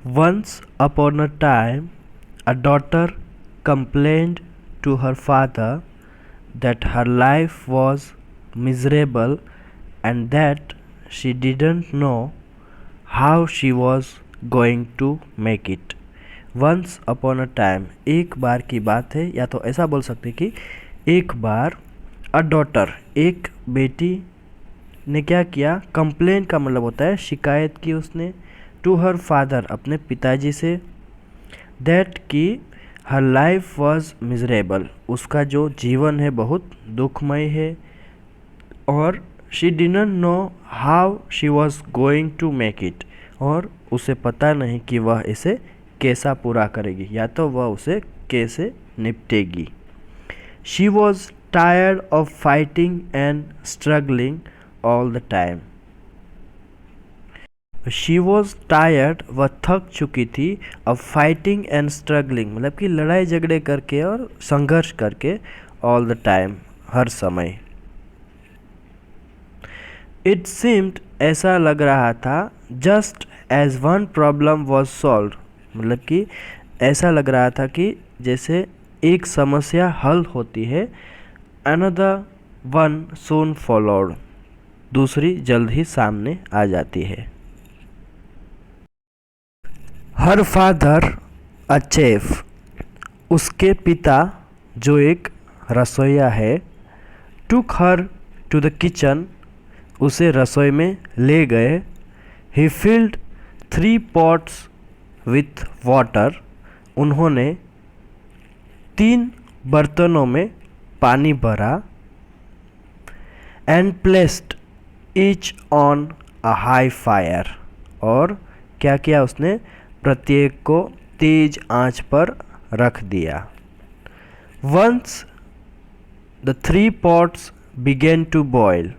Once upon a time, a daughter complained to her father that her life was miserable and that she didn't know how she was going to make it. Once upon a time, एक बार की बात है, या तो ऐसा बोल सकते कि एक बार अ डॉटर, एक बेटी ने क्या किया, कंप्लेन का मतलब होता है शिकायत की उसने, टू हर फादर, अपने पिताजी से, दैट कि हर लाइफ वॉज मिजरेबल, उसका जो जीवन है बहुत दुखमय है, और she didn't know how she was going to make it, और उसे पता नहीं कि वह इसे कैसा पूरा करेगी, या तो वह उसे कैसे निपटेगी. She was tired of fighting and struggling all the time. She was tired, वह थक चुकी थी, ऑफ फाइटिंग एंड स्ट्रगलिंग, मतलब कि लड़ाई झगड़े करके और संघर्ष करके, ऑल द टाइम, हर समय. इट सीम्ड, ऐसा लग रहा था, just as one problem was solve, मतलब कि ऐसा लग रहा था कि जैसे एक समस्या हल होती है, अनदर वन सून फॉलोड, दूसरी जल्द ही सामने आ जाती है. हर फादर अ चेफ, उसके पिता जो एक रसोइया है, टुक हर टू द किचन, उसे रसोई में ले गए. ही फिल्ड 3 पॉट्स विथ वाटर, उन्होंने 3 बर्तनों में पानी भरा. And placed each on a high fire, और क्या किया उसने, प्रत्येक को तेज आंच पर रख दिया. Once the 3 pots began to boil,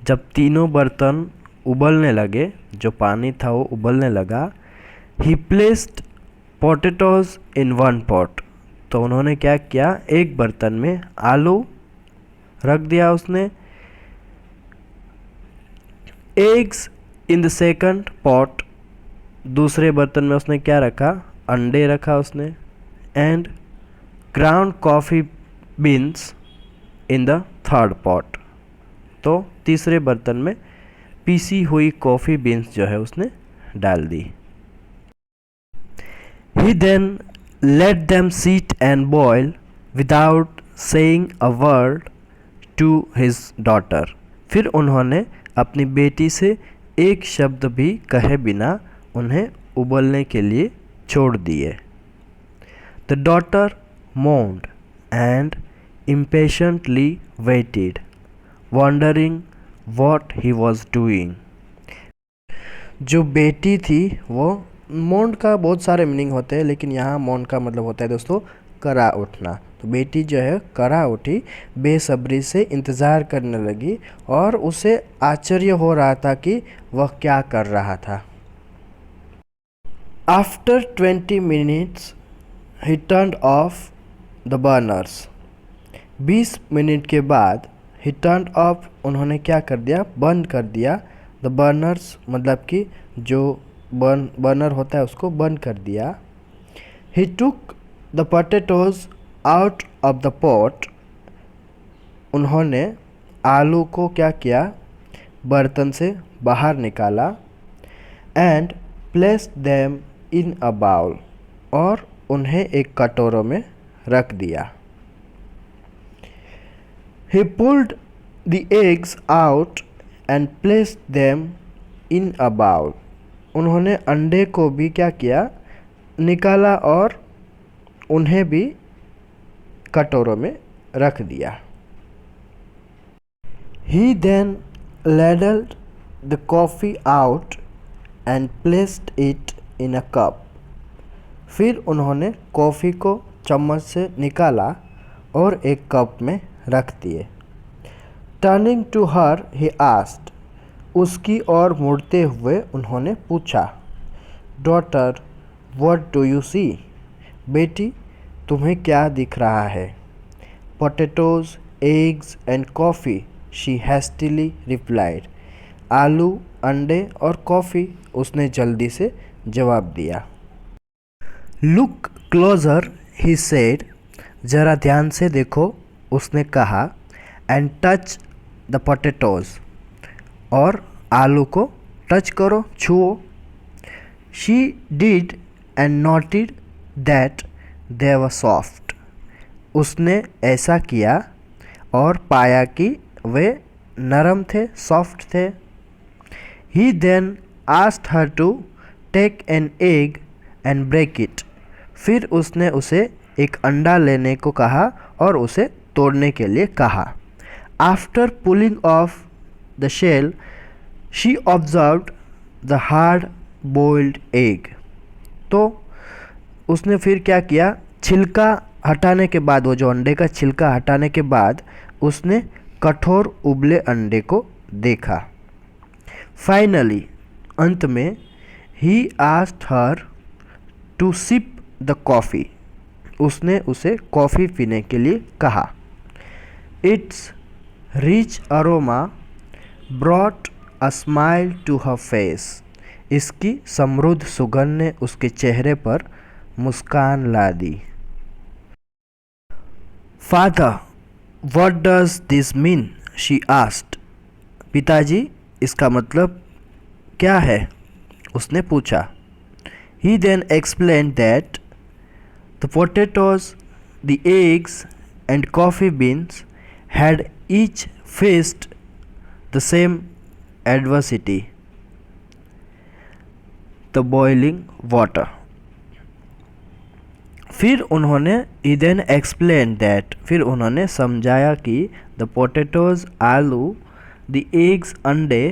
जब तीनों बर्तन उबलने लगे, जो पानी था वो उबलने लगा. ही प्लेस्ड पोटैटोज इन 1 पॉट, तो उन्होंने क्या किया, एक बर्तन में आलू रख दिया उसने. Eggs in the second pot, दूसरे बर्तन में उसने क्या रखा, अंडे रखा उसने. And ground coffee beans in the third pot, तो तीसरे बर्तन में पीसी हुई कॉफ़ी बीन्स जो है उसने डाल दी. He then let them sit and boil without saying a word to his daughter, फिर उन्होंने अपनी बेटी से एक शब्द भी कहे बिना उन्हें उबलने के लिए छोड़ दिए. The daughter moaned and impatiently waited, wondering what he was doing. जो बेटी थी वो, मोन्ड का बहुत सारे मीनिंग होते हैं, लेकिन यहाँ मोन्ड का मतलब होता है दोस्तों करा उठना. तो बेटी जो है करा उठी, बेसब्री से इंतज़ार करने लगी, और उसे आश्चर्य हो रहा था कि वह क्या कर रहा था. आफ्टर 20 मिनट्स ही turned off the burners, 20 minute के बाद ही टर्न्ड ऑफ, उन्होंने क्या कर दिया, बंद कर दिया. द बर्नर्स मतलब कि जो बर्नर होता है उसको बंद कर दिया. He took the potatoes out of the pot, उन्होंने आलू को क्या किया, बर्तन से बाहर निकाला. And placed them in a bowl, और उन्हें एक कटोरों में रख दिया. He pulled the eggs out and placed them in a bowl. उन्होंने अंडे को भी क्या किया, निकाला और उन्हें भी कटोरों में रख दिया. He then ladled the coffee out and placed it in a cup. फिर उन्होंने कॉफ़ी को चम्मच से निकाला और एक कप में रख दिए. Turning to her he asked, उसकी ओर मुड़ते हुए उन्होंने पूछा. Daughter what do you see, बेटी तुम्हें क्या दिख रहा है. Potatoes, eggs and coffee, she hastily replied, आलू, अंडे और कॉफ़ी, उसने जल्दी से जवाब दिया। लुक क्लोजर ही सेड, ज़रा ध्यान से देखो, उसने कहा। एंड टच द पोटैटोज़, और आलू को टच करो, छुओ। She did and noted that they were soft, उसने ऐसा किया और पाया कि वे नरम थे, सॉफ्ट थे। He then asked her to take an egg and break it, फिर उसने उसे एक अंडा लेने को कहा और उसे तोड़ने के लिए कहा। After pulling off the shell she observed the hard boiled egg, तो उसने फिर क्या किया, छिलका हटाने के बाद, वो जो अंडे का छिलका हटाने के बाद उसने कठोर उबले अंडे को देखा। फाइनली, अंत में, he asked her to sip the coffee, उसने उसे कॉफ़ी पीने के लिए कहा। Its rich aroma brought a smile to her face, इसकी समृद्ध सुगंध ने उसके चेहरे पर मुस्कान ला दी। Father, what does this mean, she asked, पिताजी, इसका मतलब क्या है, उसने पूछा। He then explained that the potatoes, the eggs and coffee beans had each faced the same adversity, the boiling water. फिर उन्होंने then explained that, फिर उन्होंने समझाया कि the potatoes, आलू, the eggs, अंडे,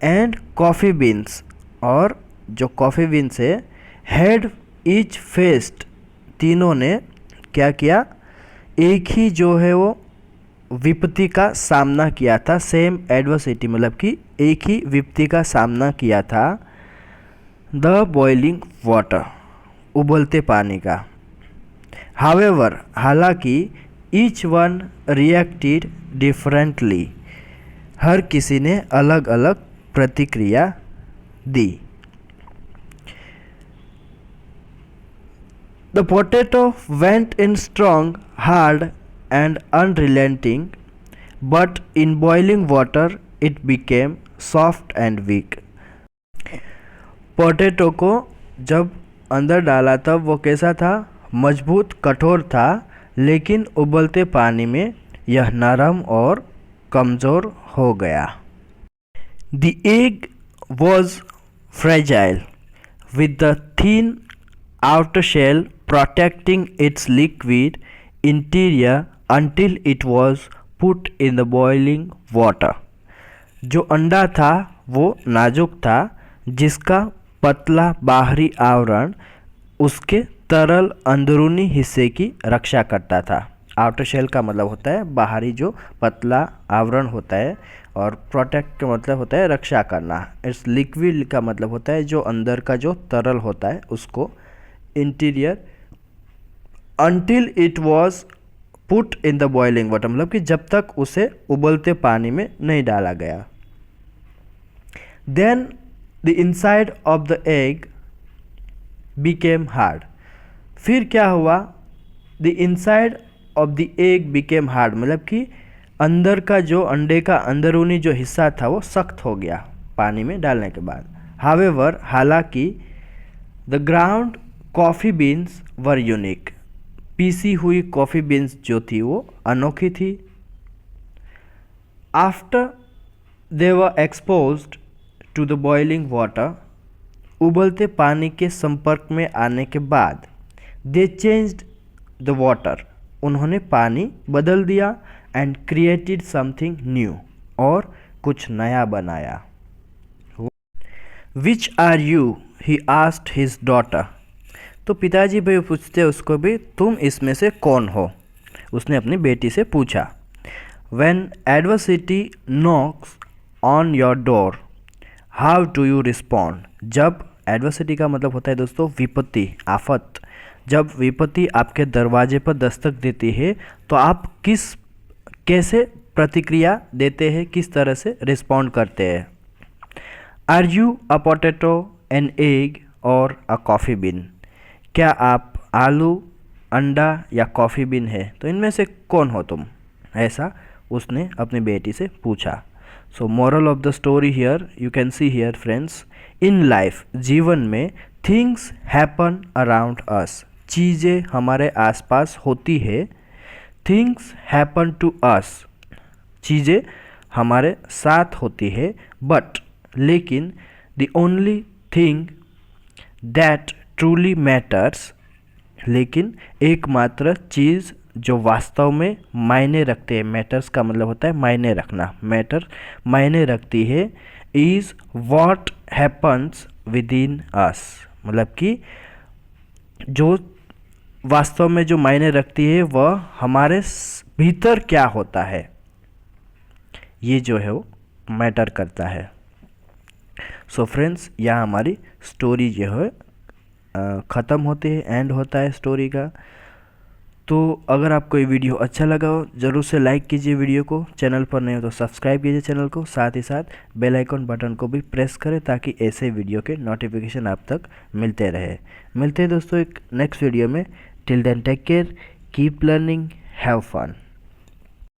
and coffee beans, और जो coffee beans है, had each faced, तीनों ने क्या किया, एक ही जो है वो विपत्ति का सामना किया था। सेम एडवर्सिटी मतलब कि एक ही विपत्ति का सामना किया था। द बॉइलिंग वाटर, उबलते पानी का। हावेवर, हालांकि, ईच वन रिएक्टेड डिफरेंटली, हर किसी ने अलग अलग प्रतिक्रिया दी। The potato went in strong, hard and unrelenting, but in boiling water it became soft and weak. Potato को जब अंदर डाला तब वो कैसा था, मजबूत, कठोर था, लेकिन उबलते पानी में यह नरम और कमज़ोर हो गया। The egg was fragile, with the thin outer shell protecting its liquid interior until it was put in the boiling water. जो अंडा था वो नाजुक था, जिसका पतला बाहरी आवरण उसके तरल अंदरूनी हिस्से की रक्षा करता था। आउटर शेल का मतलब होता है बाहरी जो पतला आवरण होता है, और प्रोटेक्ट का मतलब होता है रक्षा करना। इट्स लिक्विड का मतलब होता है जो अंदर का जो तरल होता है उसको। Interior, until it was put in the boiling water, मतलब कि जब तक उसे उबलते पानी में नहीं डाला गया। Then the inside of the egg became hard, फिर क्या हुआ, the inside of the egg became hard, मतलब कि अंदर का जो अंडे का अंदरूनी जो हिस्सा था वो सख्त हो गया पानी में डालने के बाद। However, हालांकि, the ground coffee beans were unique, पीसी हुई कॉफ़ी बीन्स जो थी वो अनोखी थी। After they were exposed to the boiling water, उबलते पानी के संपर्क में आने के बाद, दे चेंज्ड द वाटर, उन्होंने पानी बदल दिया, एंड क्रिएटेड समथिंग न्यू, और कुछ नया बनाया। Which are you, he asked his daughter, तो पिताजी भाई पूछते उसको भी, तुम इसमें से कौन हो, उसने अपनी बेटी से पूछा। When adversity knocks on your door, how do you respond? जब एडवर्सिटी का मतलब होता है दोस्तों विपत्ति, आफत, जब विपत्ति आपके दरवाजे पर दस्तक देती है तो आप कैसे प्रतिक्रिया देते हैं, किस तरह से रिस्पॉन्ड करते हैं। Are you a potato, an egg और अ कॉफ़ी बीन? क्या आप आलू, अंडा या कॉफ़ी बीन है? तो इनमें से कौन हो तुम? ऐसा उसने अपनी बेटी से पूछा। सो moral of the story here you can see here friends, in life, जीवन में, थिंग्स हैपन अराउंड अस, चीज़ें हमारे आसपास होती है। थिंग्स हैपन टू अस, चीज़ें हमारे साथ होती है। बट, लेकिन, the only thing that truly matters, लेकिन एकमात्र चीज़ जो वास्तव में मायने रखते हैं, मैटर्स का मतलब होता है मायने रखना, मैटर मायने रखती है, is what happens within us, मतलब कि जो वास्तव में जो मायने रखती है वह हमारे भीतर क्या होता है, ये जो है वो मैटर करता है। सो फ्रेंड्स, यहाँ हमारी स्टोरी जो है ख़त्म होती है, एंड होता है स्टोरी का। तो अगर आपको ये वीडियो अच्छा लगा हो ज़रूर से लाइक कीजिए वीडियो को, चैनल पर नहीं हो तो सब्सक्राइब कीजिए चैनल को, साथ ही साथ बेल आइकन बटन को भी प्रेस करें ताकि ऐसे वीडियो के नोटिफिकेशन आप तक मिलते रहे। मिलते हैं दोस्तों एक नेक्स्ट वीडियो में। Till then take care, keep learning, have fun.